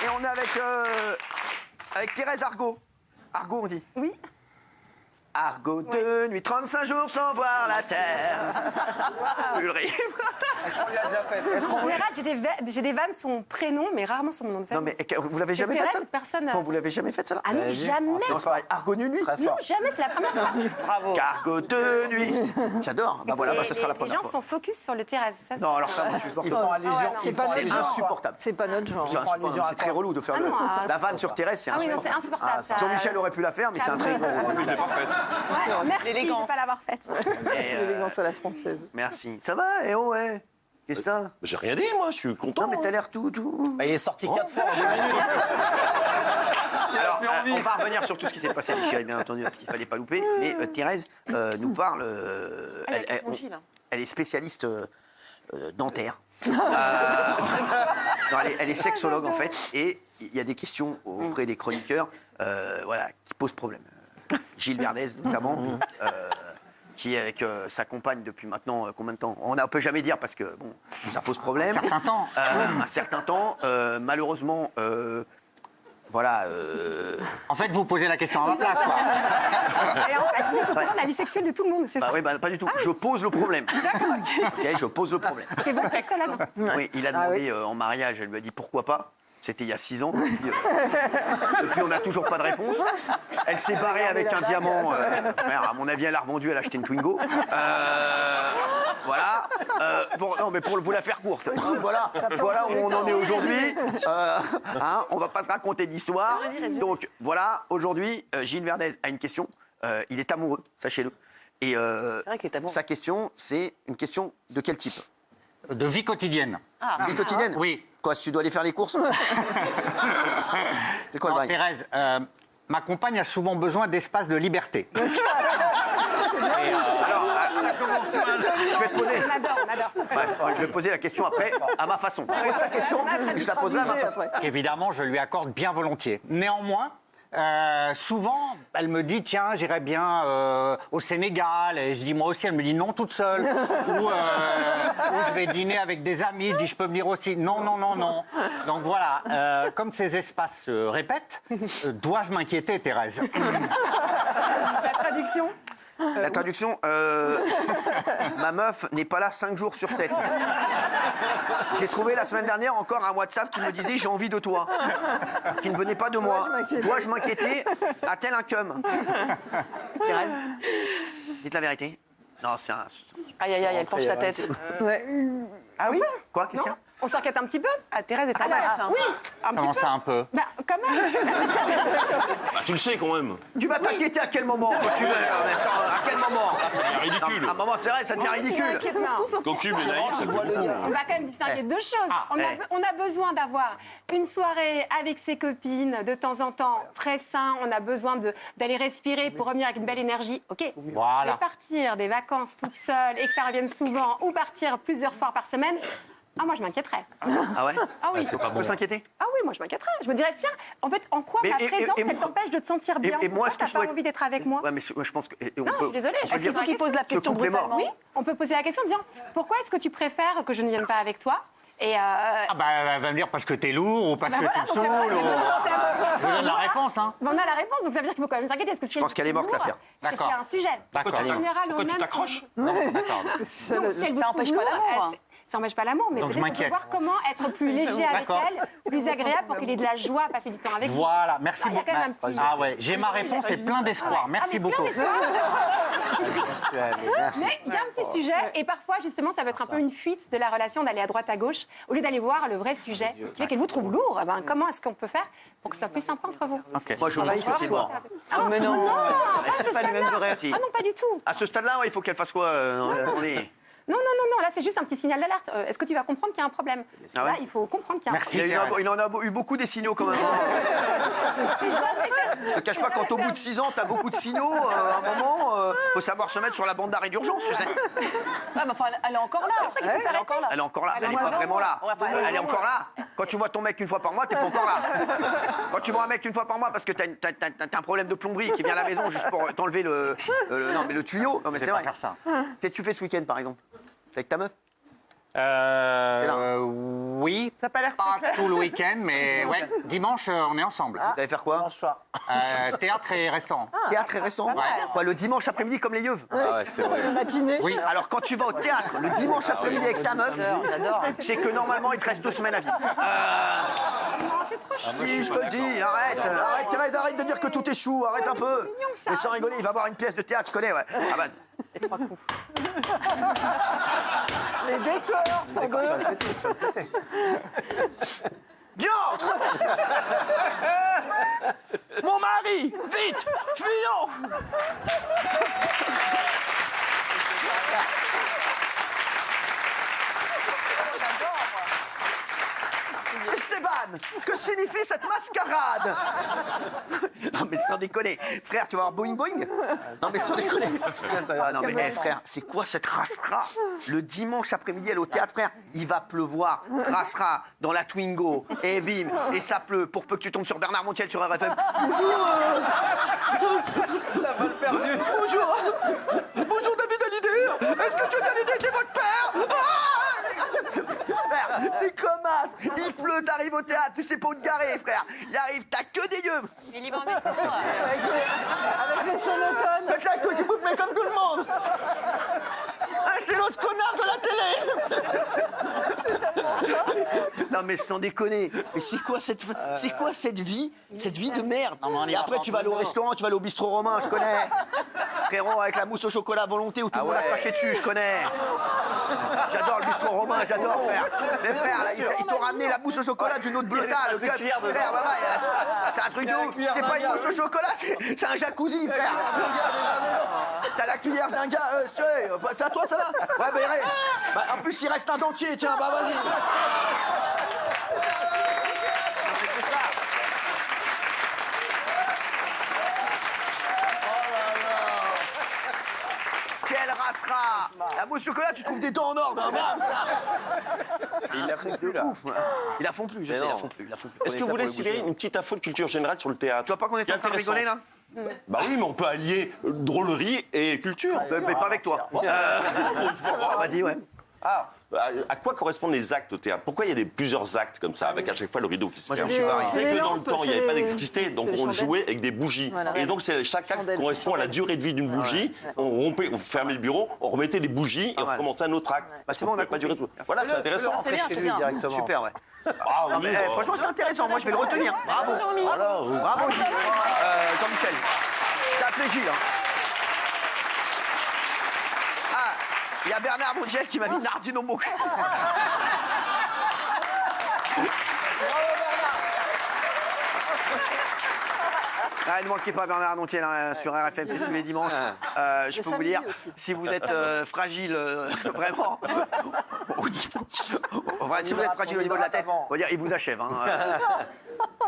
Et on est avec Thérèse Argot. Argot, on dit. Oui. Argot de nuit, 35 jours sans voir la terre. Ulrich. Est-ce qu'on lui a déjà fait? En général, j'ai des vannes, son prénom, mais rarement son nom de famille. Non, mais vous l'avez jamais fait, Thérèse, ça? personne. Vous l'avez jamais fait, ça, là? Ah non, jamais. Non, c'est pareil. Argot de nuit? Non, jamais, c'est la première fois. Bravo. Argot de nuit. J'adore. Bah voilà, ça sera la première Les fois. gens sont focus sur le Thérèse. Ça, Non, alors ça, moi, je suis Ils font allusion. C'est insupportable. C'est pas notre genre. C'est insupportable. C'est très relou de faire la vanne sur Thérèse, c'est Ah oui, non, insupportable. c'est insupportable. ça. Jean-Michel aurait pu la faire, mais c'est un très gros rôle. Je l'ai pas faite. Merci de L'élégance. ne pas l'avoir faite. L'élégance à la française. Merci. Ça va, eh oh, ouais. Qu'est-ce que ça? J'ai rien dit, moi, je suis content. Non, mais t'as l'air tout. Bah, il est sorti 4 fois en 2 minutes. Alors, on va revenir sur tout ce qui s'est passé, les chéris, bien entendu, parce qu'il fallait pas louper. Mais Thérèse nous parle. Elle est spécialiste dentaire. Non, elle est sexologue, en fait. Et il y a des questions auprès des chroniqueurs voilà, qui posent problème. Gilles Verdez, notamment. Qui est avec sa compagne depuis maintenant combien de temps? On ne peut jamais dire parce que bon, ça pose problème. Un certain temps. Un certain temps. Malheureusement, voilà. En fait, vous posez la question à ma place, quoi. Et en fait, vous êtes au courant de la vie sexuelle de tout le monde, c'est ça? Oui, pas du tout. Je pose le problème. Okay, je pose le problème. C'est votre sexologue. Oui, il a demandé en mariage, elle lui a dit pourquoi pas. C'était il y a 6 ans. Depuis, on n'a toujours pas de réponse. Elle s'est barrée avec un diamant. À mon avis, elle a revendu, elle a acheté une Twingo. Voilà. Non, mais pour vous la faire courte. Voilà où on en est aujourd'hui. On va pas se raconter d'histoire. Donc, voilà, aujourd'hui, Gilles Verdez a une question. Il est amoureux, sachez-le. Et sa question, c'est une question de quel type? De vie quotidienne. Vie quotidienne? Oui. Quoi, si tu dois aller faire les courses? C'est quoi le Non, bail? Thérèse, ma compagne a souvent besoin d'espace de liberté. Alors, ça commence. Je vais te poser. On adore. Je vais poser la question après, à ma façon. Pose ta question, je la poserai à ma façon. Évidemment, je lui accorde bien volontiers. Néanmoins, souvent, elle me dit, tiens, j'irais bien au Sénégal. Et je dis, moi aussi. Elle me dit, non, toute seule. Ou je vais dîner avec des amis. Je dis, je peux venir aussi. Non. Donc voilà, comme ces espaces se répètent, dois-je m'inquiéter, Thérèse? La traduction? La traduction, ma meuf n'est pas là 5 jours sur 7. J'ai trouvé la semaine dernière encore un WhatsApp qui me disait j'ai envie de toi, qui ne venait pas de moi. Dois-je m'inquiéter? A-t-elle un cum? Thérèse, dites la vérité. Non, c'est un... Aïe, aïe, aïe, elle penche la tête. Ah oui? Quoi? Qu'est-ce qu'il y a? On s'inquiète un petit peu? Ah, Thérèse est très bête. Oui, un petit Comment peu. ça, un peu? Bah, quand même. Bah, tu le sais quand même. Tu vas t'inquiéter à quel moment quand tu veux, à quel moment? Ça devient ridicule. Non, à un moment, c'est vrai, ça devient ridicule. Cocu et naïf, ça fait beaucoup. On va quand même distinguer deux choses. On a besoin d'avoir une soirée avec ses copines de temps en temps, très sain. On a besoin d'aller respirer pour revenir avec une belle énergie. OK. Voilà. Mais partir des vacances toute seule et que ça revienne souvent ou partir plusieurs soirs par semaine, moi, je m'inquiéterais. Ah ouais? Ah oui. On peut s'inquiéter? Ah oui, moi, je m'inquiéterais. Je me dirais, tiens, en fait, en quoi ma présence, elle t'empêche de te sentir bien? Et moi, est-ce que t'as je pas pourrais... envie d'être avec moi? Ouais, mais je pense que... Non, je suis désolée. Est-ce qu'il faut qu'il pose la question brutalement? Oui, on peut poser la question en disant, pourquoi est-ce que tu préfères que je ne vienne pas avec toi? Et Ah bah, elle va me dire parce que t'es lourd ou parce que voilà, tu me donc saoules. Je vous donne la réponse, hein. on a la réponse, donc ça veut dire qu'il faut quand même s'inquiéter. Je pense qu'elle est morte, l'affaire. D'accord. C'est un sujet. D'accord. En général, Pourquoi tu t'accroches? D'accord. Ça empêche pas l'amour. Ça n'empêche pas l'amour, mais Donc, je peut-être qu'on peut m'inquiète. voir comment être plus léger avec D'accord. elle, plus agréable pour qu'il ait de la joie à passer du temps avec vous. Voilà, merci Il y a beaucoup. quand même un petit... Ah ouais, j'ai ma réponse et plein d'espoir. Merci mais plein beaucoup. d'espoir. Merci. Mais il y a un petit sujet, et parfois, justement, ça peut être un peu une fuite de la relation d'aller à droite, à gauche, au lieu d'aller voir le vrai sujet, qui fait qu'elle vous trouve lourd. Eh ben, comment est-ce qu'on peut faire pour que ce soit plus sympa entre vous? Moi, je pense que c'est mort. Mais non, c'est pas les mêmes horaires. Ah non, pas du tout. À ce stade-là, il faut qu'elle fasse quoi? Non, là, c'est juste un petit signal d'alerte. Est-ce que tu vas comprendre qu'il y a un problème? Ah ouais. Là, il faut comprendre qu'il y a un Merci. Il en a eu beaucoup des signaux quand même. Je te cache pas, quand au bout de 6 ans, t'as beaucoup de signaux, à un moment, faut savoir se mettre sur la bande d'arrêt d'urgence, tu sais. Ouais, mais enfin, elle est encore là. pour ça qu'il faut Elle est encore là. Elle est encore là, elle est pas vraiment là. Elle est encore là. Quand tu vois ton mec une fois par mois, t'es pas encore là. Quand tu vois un mec une fois par mois parce que t'as un problème de plomberie qui vient à la maison juste pour t'enlever le tuyau. Non mais Je c'est vais pas vrai. faire ça. Qu'est-ce que tu fais ce week-end par exemple? Avec ta meuf? Oui. Ça n'a pas l'air très Pas clair. tout le week-end, mais ouais. Dimanche, on est ensemble. Vous allez faire quoi? Dimanche soir. Théâtre et restaurant. Théâtre et restaurant? Quoi, le dimanche après-midi comme les yeux? Ah ouais, c'est vrai. Matinée. Oui. Alors quand tu vas au théâtre le dimanche après-midi avec ta meuf, c'est que normalement il te reste 2 semaines à vivre. C'est trop chou. Si, je te le dis, arrête, arrête Thérèse, arrête de dire que tout est chou, arrête un peu. ça. Mais sans rigoler, il va voir une pièce de théâtre, je connais, ouais. Ah bah, Les décors sont beaux. diantre. Mon mari, vite, fuyons. Esteban, que signifie cette mascarade? Non mais sans déconner, frère, tu vas avoir boing boing? Non mais sans déconner. Ah non mais frère, c'est quoi cette rasera? Le dimanche après-midi, elle est au théâtre, frère, il va pleuvoir, rasera dans la Twingo, et bim, et ça pleut, pour peu que tu tombes sur Bernard Montiel sur RFM. Bonjour, bonjour David Hallyday, est-ce que Johnny Hallyday était votre père? Frère, il commence, il pleut, t'arrives au théâtre, tu sais pas où te garer, frère. Il arrive, t'as que des yeux. Mais libre en métro. Avec les sonotones. Faites la queue du bout, mais comme tout le monde. Ah, c'est l'autre connard de la télé. Non mais sans déconner, mais c'est quoi cette vie de merde? Non, mais on y Et va après pas tu vas aller au restaurant, tu vas aller au bistrot romain, je connais. Frérot, avec la mousse au chocolat volonté où tout le monde a craché dessus, je connais. J'adore le bistrot romain, j'adore, frère. Mais frère, là, ils t'ont ramené la mousse au chocolat d'une autre bleuta, le club. Frère, bah, c'est un truc de ouf. C'est pas une mousse au chocolat, c'est un jacuzzi, frère. T'as la cuillère d'un gars, c'est à toi ça là? Ouais, bah, bah, en plus il reste un dentier, tiens, bah vas-y. Non, mais c'est ça. Oh là là. Quelle rasera! La mousse au chocolat, tu trouves des dents en or, hein, il la font plus, là. Ouf. Ils la font plus, je sais, ils la font plus. Est-ce que vous voulez signaler une petite info de culture générale sur le théâtre? Tu vois pas qu'on est en train de rigoler là? Bah oui, mais on peut allier drôlerie et culture. Mais pas avec toi. Vas-y, ouais. Ah, à quoi correspondent les actes au théâtre? Pourquoi il y a plusieurs actes comme ça, avec à chaque fois le rideau qui se Moi, ferme? je me suis marié. C'est C'est que les dans le lampes, temps, il n'y c'est avait pas les- d'électricité, donc c'est les on chandelles. jouait avec des bougies. Voilà. Et donc chaque acte Chandelles. correspond à la durée de vie d'une bougie. On rompait, on fermait le bureau, on remettait des bougies et on recommençait un autre acte. Bah, c'est bon, on a pas compris. durer tout. Voilà, c'est intéressant. C'est bien, c'est bien. Directement. Super, ouais. Ah, Non, mais, oui, franchement, c'est intéressant. Moi, je vais le retenir. Bravo. Bravo, Gilles. Jean-Michel. Je t'ai appelé Gilles. Hein. Ah, il y a Bernard Montiel qui m'a mis Nardine au mot. Ah, ne manquez pas Bernard Montiel hein, sur RFM, c'est tous les dimanches. Je peux vous dire, si vous êtes fragile, vraiment, au niveau, enfin, si vous êtes fragile au niveau de la tête, on va dire, il vous achève. Hein.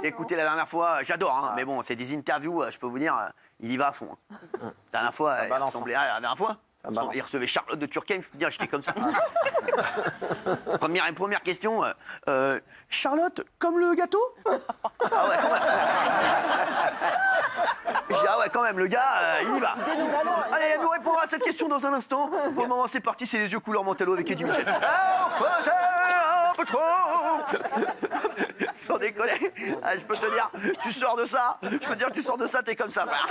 Écoutez, la dernière fois, j'adore, hein, mais bon, c'est des interviews, je peux vous dire, il y va à fond. Hein. La dernière fois, il ressemblait à la dernière fois. Il recevait Charlotte de Turckheim, je peux dire, j'étais comme ça. Première question, Charlotte, comme le gâteau? Ah ouais, quand même. Je dis, ah ouais, quand même, le gars, il y va. Allez, elle nous répondra à cette question dans un instant. Pour le moment, c'est parti, c'est les yeux couleur Mantello avec Eddie Mitchell. On faisait un peu trop. Sans déconner, ah, je peux te dire, tu sors de ça, t'es comme ça, frère.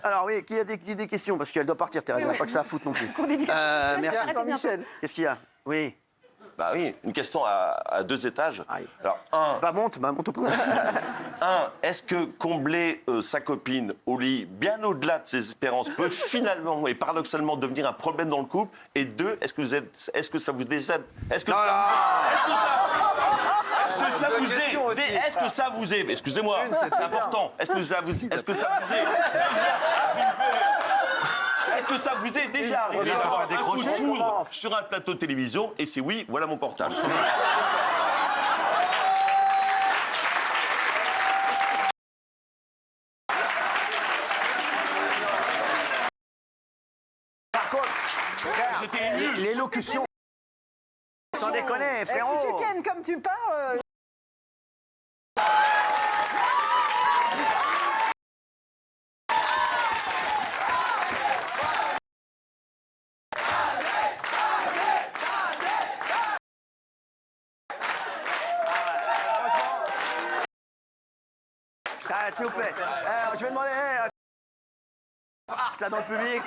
Alors oui, qui a des questions? Parce qu'elle doit partir, Thérèse, elle n'a pas que ça à foutre non plus. Merci. Michel. Qu'est-ce qu'il y a? Oui. Bah oui, une question à 2 étages. Alors, Monte au premier. est-ce que combler sa copine au lit, bien au-delà de ses espérances, peut finalement et paradoxalement devenir un problème dans le couple? Et 2, est-ce que ça vous décède? Est-ce que ça vous est, excusez-moi, c'est important. Est-ce que ça vous est déjà arrivé d'avoir un coup de foudre sur un plateau de télévision? Et si oui, voilà mon portable. Par contre, frère, l'élocution. Sans déconner, Si frérot. tu kennes comme tu parles. S'il vous plaît. Je vais demander... Art, là, dans le public.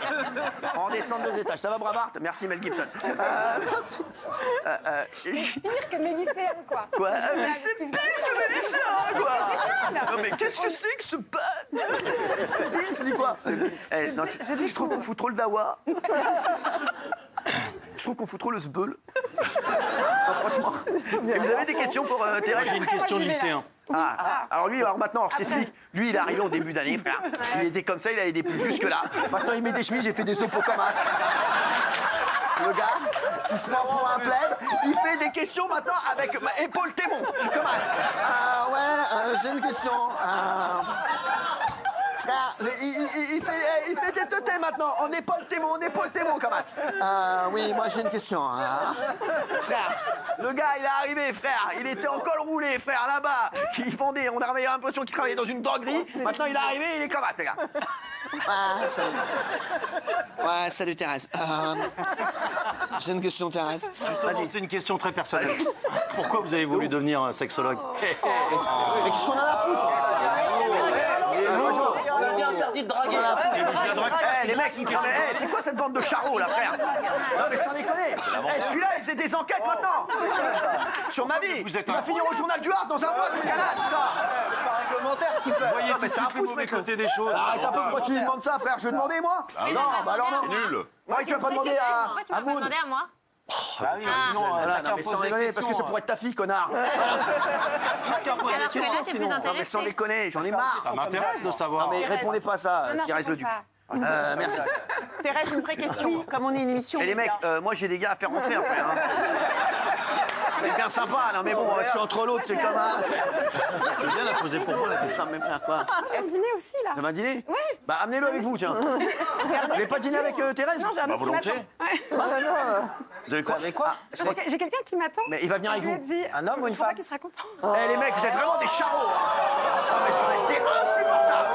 On descend de 2 étages. Ça va, Bravart? Merci, Mel Gibson. Pire que mes lycéens, quoi. Quoi? Mais c'est pire que mes lycéens, quoi! Non, mais qu'est-ce que c'est que ce bat? Vince, dis quoi? Non, je trouve qu'on fout trop le dawa. Je trouve qu'on fout trop le sbeul. Non, franchement. Et vous avez des questions pour Thérèse? J'ai une question de lycéen. Alors lui, maintenant, je t'explique. Lui, il est arrivé au début d'année, frère. Il était comme ça, il avait des pulls jusque-là. Maintenant, il met des chemises, j'ai fait des opos comme as. Le gars, il se prend pour un plèbe, il fait des questions maintenant avec épaule témon. Comme as. J'ai une question. Frère, il fait des teutés maintenant. On épaule témon, comme as. Oui, moi j'ai une question. Frère, le gars, il est arrivé, frère. Il était en col roulé, frère, là-bas. On avait l'impression qu'il travaillait dans une droguerie. Maintenant, il est arrivé, il est comme ça, gars. Salut. Ouais, salut Thérèse. J'ai une question, Thérèse. Justement, c'est une question très personnelle. Pourquoi vous avez voulu devenir sexologue? Mais qu'est-ce qu'on en a à foutre? On dit interdit de draguer. Les mecs, c'est quoi cette bande de charros, là, frère? Non, mais sans déconner. Celui-là, il faisait des enquêtes maintenant. Sur ma vie. Il va finir au journal du Hard dans un mois sur le canal, celui-là. Réglementaire, ce qu'il fait. Voyez Non, mais c'est un fou, ce mec. côté des choses. Arrête un peu, pourquoi tu lui demandes ça, frère? Je vais demander, moi? Non, bah alors non. Nul. Ouais, tu vas pas demander à Moon. à moi? Voilà, non, mais sans rigoler, parce que ça pourrait être ta fille, connard. Chacun pose des questions, sinon. Non, mais sans déconner, j'en ai marre. Ça m'intéresse de savoir. Non, mais répondez pas à ça, Non, Thérèse je Leduc. réponds pas. Merci. Thérèse, une vraie question. Comme on est une émission. Et les mecs, moi j'ai des gars à faire rentrer après. Hein. C'est bien sympa, non mais bon, parce qu'entre l'autre, c'est comme un... Je veux bien la poser pour moi, la question. Non mais frère, quoi? J'ai un dîner aussi, là. Ça va dîner? Oui. Bah amenez-le avec vous, tiens. Vous voulez pas dîner avec Thérèse? Non, j'ai un Bah, autre qui volontiers. m'attend. Ouais. Vous avez quoi? Avec quoi? J'ai quelqu'un qui m'attend. Mais il va venir avec Je lui ai vous. dit, Un homme ou une je crois femme? qu'il sera content. Eh les mecs, vous êtes vraiment des charros. Hein. Non mais c'est insupportable.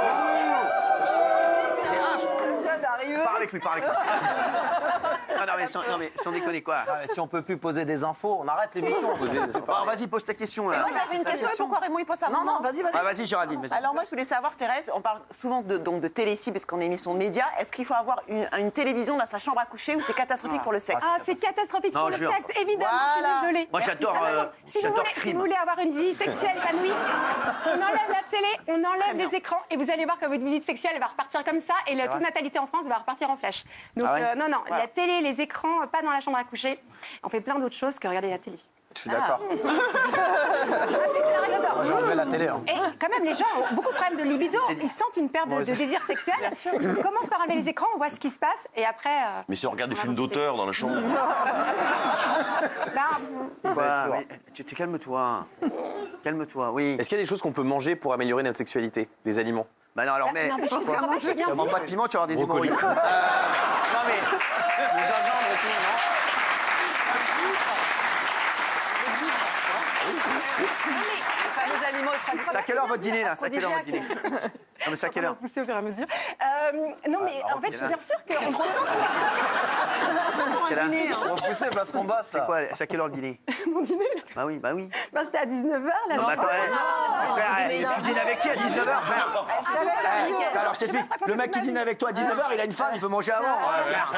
C'est insupportable. Il vient d'arriver. Pars avec lui, pars avec lui. Non mais sans déconner quoi. Ah, mais si on peut plus poser des infos, on arrête l'émission. Alors vas-y, pose ta question là. Moi, j'avais une question. Et pourquoi Raymond, il pose ça? Non, vas-y, vas-y. Ah vas-y Géraldine, vas-y. Alors moi, je voulais savoir, Thérèse, on parle souvent de télé ici, parce qu'on est une émission de médias. Est-ce qu'il faut avoir une télévision dans sa chambre à coucher ou c'est catastrophique pour le sexe? Ah, c'est catastrophique Non, pour le jure. sexe, évidemment, Voilà. je suis désolée. Moi Merci, j'adore Thérèse. Si j'adore vous Crime. voulez avoir une vie sexuelle épanouie, on enlève la télé, on enlève les écrans et vous allez voir que votre vie sexuelle elle va repartir comme ça et la toute natalité en France va repartir en flèche. Donc Ah ouais non, la télé, les écrans, pas dans la chambre à coucher. On fait plein d'autres choses que regarder la télé. Je suis d'accord. C'est la règle d'or. J'ai enlevé la télé. Hein. Et quand même, les gens ont beaucoup de problèmes de libido. Ils sentent une perte de désir sexuel. On commence par enlever les écrans, on voit ce qui se passe et après... Mais si on regarde des films d'auteur dans la chambre. Quoi mais, tu calme-toi. Calme-toi, oui. Est-ce qu'il y a des choses qu'on peut manger pour améliorer notre sexualité? Des aliments? Bah non alors mais... Non, mais je comprends pas, c'est bien Tu dit. manges pas de piment, tu vas avoir des hémorroïdes. Non mais, le gingembre et tout, non? Les animaux, C'est à quelle heure votre dîner là? C'est à quelle heure votre dîner? Non mais c'est à quelle heure? Pousser au fur et à mesure. Non, mais en fait, c'est c'est là. bien sûr qu'on prend le temps Parce que là, On va pousser parce qu'on bosse. c'est quoi? C'est à quelle heure le dîner? mon dîner. Bah oui, bah oui. Ben, c'était à 19h, là. Non, mais attends, frère, tu dînes avec qui à 19h, frère? Alors je t'explique, le mec qui dîne avec toi à 19h, il a une femme, il veut manger avant, frère.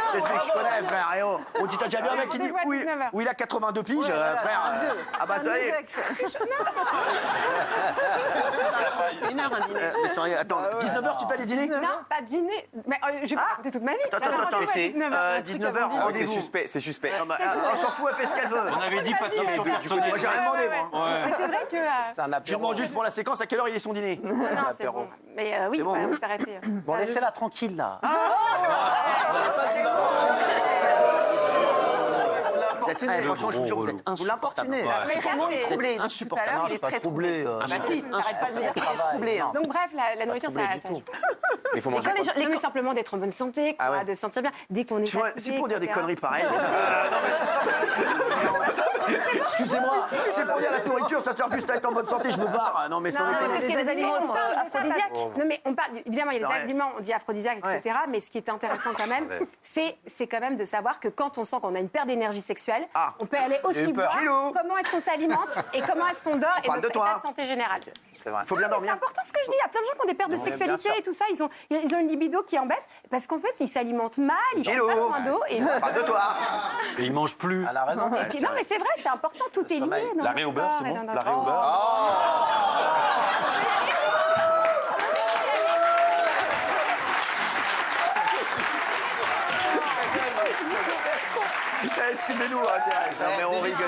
Je t'explique, je connais, frère. Et oh, tu t'as déjà vu un mec qui dit où il a 82 piges, frère? Ah bah ça y est. Une heure, un dîner. Mais sérieux, attends, 19h tu peux aller dîner? Non, pas dîner. Mais je vais pas raconter toute ma vie. Attends, À 19h, C'est rendez-vous. suspect, c'est suspect. Non, bah, on s'en fout, elle fait ce qu'elle veut. On avait dit pas de questions personnelles. Moi j'ai rien demandé, moi. Mais c'est vrai que... C'est un Je apéro. demande juste pour la séquence à quelle heure il est son dîner. Non, c'est bon. Mais oui, C'est bon, on hein. s'arrêter. Bon, laissez-la tranquille, là. Franchement, je vous jure, vous êtes insupportable. l'importunez. Mais Raymond est troublé. C'est insupportable. Tout à l'heure, Non, il je est suis pas très troublé. troublé. Bah si, t'arrêtes pas de dire qu'il est troublé. hein. Donc bref, la nourriture, ça... tout. Mais il faut manger Non, quoi? mais simplement d'être en bonne santé, quoi, Ah ouais. de se sentir bien. Dès qu'on est Tu vois, fatigué, c'est pour dire des etc. conneries pareilles. Excusez-moi, c'est pour dire la nourriture, ça sert juste à être en bonne santé, je me barre. Ah, non, mais sans Non, déconner. parce qu'il y a des aliments on parle de ça, aphrodisiaques. Non, mais on parle, évidemment, il y a C'est des vrai. aliments, on dit aphrodisiaques, etc. Mais ce qui est intéressant quand même, c'est quand même de savoir que quand on sent qu'on a une perte d'énergie sexuelle, Ah. on peut aller aussi voir Gilou. comment est-ce qu'on s'alimente et comment est-ce qu'on dort et parle de notre état toi. de santé générale. C'est vrai. Faut bien C'est dormir. important ce que je dis. Il y a plein de gens qui ont des pertes de sexualité et tout ça. Ils ont une libido qui en baisse parce qu'en fait, ils s'alimentent mal, ils prennent Gilou. pas soin d'eau. Et... Parle de toi. Et il mange plus. Elle a raison. Et puis, non, mais c'est vrai, c'est important. Tout est lié. dans L'arrêt notre au beurre, corps c'est et bon dans notre- L'arrêt au beurre Excusez-nous, hein, Thérèse, mais on rigole.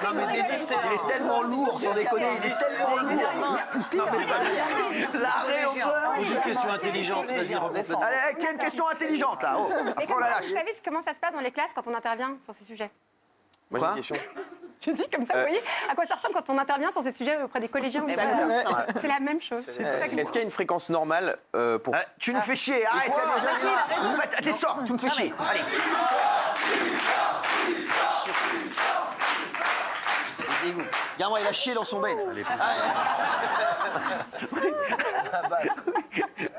Non, mais Dédé, c'est. Il est tellement lourd, sans déconner, il est tellement lourd. Non, mais l'arrêt au beurre. Pose une question intelligente. Vas-y, redescends. Allez, qui a une question intelligente là? Oh, Mais après on comment, la lâche. vous savez comment ça se passe dans les classes quand on intervient sur ces sujets? Moi, j'ai Quoi une question. Je dis comme ça, vous voyez à quoi ça ressemble quand on intervient sur ces sujets auprès des collégiens ou des ados. C'est la même chose. Est-ce qu'il y a une fréquence normale pour. Tu nous fais chier, arrête, allez, sors, tu me fais chier. Allez. Il dégoûte. Regarde-moi, il a chié dans son bed.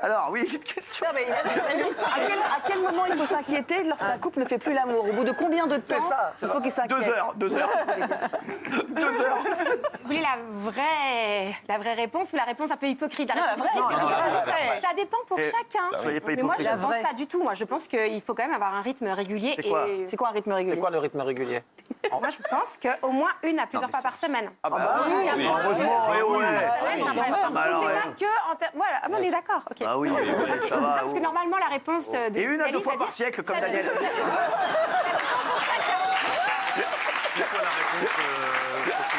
Alors, oui, une question. Non, mais à quel moment il faut s'inquiéter lorsqu'un couple ne fait plus l'amour? Au bout de combien de temps il faut qu'il s'inquiète? 2 heures, 2 heures. 2 heures. Vous voulez la vraie réponse ou la réponse un peu hypocrite? La réponse vraie. Ça dépend pour chacun. Soyez pas Mais moi, je hypocrite. ne pense pas du tout. Moi, je pense qu'il faut quand même avoir un rythme régulier. C'est quoi C'est quoi un rythme régulier? C'est quoi le rythme régulier? Moi, je pense qu'au moins une à plusieurs fois par semaine. Ah bah oui. Heureusement, et ouais. Donc, bah alors, c'est pas que en voilà, ah, bon, on est d'accord. ok. Ah oui, ça va. Parce que normalement, la réponse de Et une à 2 Céline, fois ça par dit- siècle, comme ça dit- Daniel. C'est quoi la réponse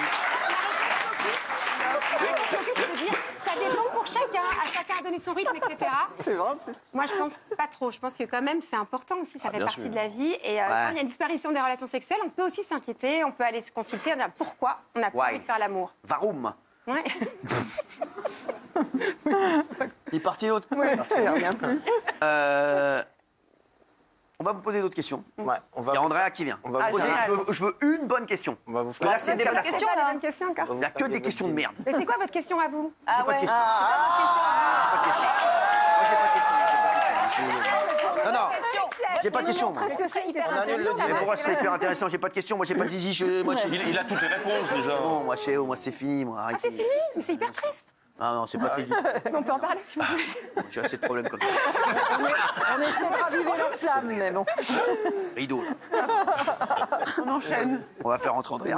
Ça dépend pour chacun, à chacun a donné son rythme, etc. C'est vrai en plus. Moi, je pense pas trop. Je pense que quand même, c'est important aussi, ça fait bien partie sûr. de la vie. Et quand il y a une disparition des relations sexuelles, on peut aussi s'inquiéter, on peut aller se consulter, on dire pourquoi on n'a pas Ouais. envie de faire l'amour. Varoum. Ouais. Il est parti l'autre. On va vous poser d'autres questions. Ouais, on va. Il y a Andrea qui vient. On va vous Poser- faire. je veux une bonne question. On va vous Parce que faire. là, c'est des bonnes catastrophe. questions, C'est pas là. la bonne question encore. Il n'y a que des questions de merde. Mais c'est quoi votre question à vous? J'ai pas de question. Pas de question. Moi, j'ai pas de question. Non, non, j'ai pas de question. moi. Qu'est-ce que c'est une question? On annule le Mais dîner. pourquoi ce serait hyper intéressant? J'ai pas de question. Moi, j'ai pas de zizi. Moi, Il a toutes les réponses déjà. Bon, moi, c'est fini. Moi, Ah, arrêtez. c'est fini? Mais c'est hyper triste. Ah non, c'est pas triste. Mais on peut en parler si vous voulez. J'ai assez de problèmes comme ça. On essaie de raviver la flamme, mais bon. Rideau. Là. On enchaîne. On va faire rentrer Andrea.